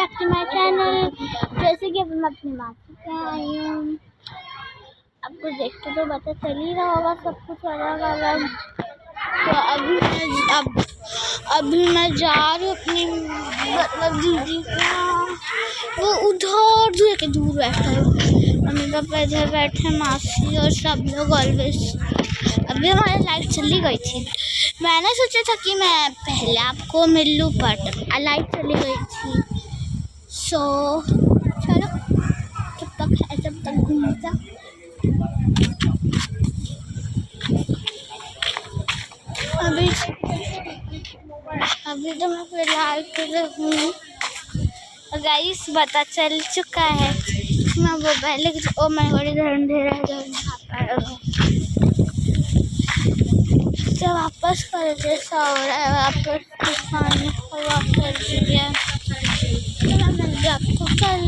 Back to my channel. जैसे कि अब मैं अपनी मासी के आई हूँ, आपको देख के तो पता चल ही रहा होगा सब कुछ अलग अलग। तो अभी मैं जा रही हूँ अपनी मतलब दीदी के यहाँ। वो उधर दूर बैठा है, मम्मी पापा इधर बैठे, मासी और सब लोग ऑलवेज। अभी हमारी लाइट चली गई थी। मैंने सोचा था कि मैं पहले आपको मिल लूँ, बट लाइट चली गई थी। सो चलो जब तक घूमता। अभी तो मैं फिलहाल हूँ। गाइस पता चल चुका है मैं वो पहले ओ मैं बड़ी अंधेरा है जब वापस कर जैसा हो रहा है, वापस दिखाने को वापस दिया। तो मैं मिल आपको कल।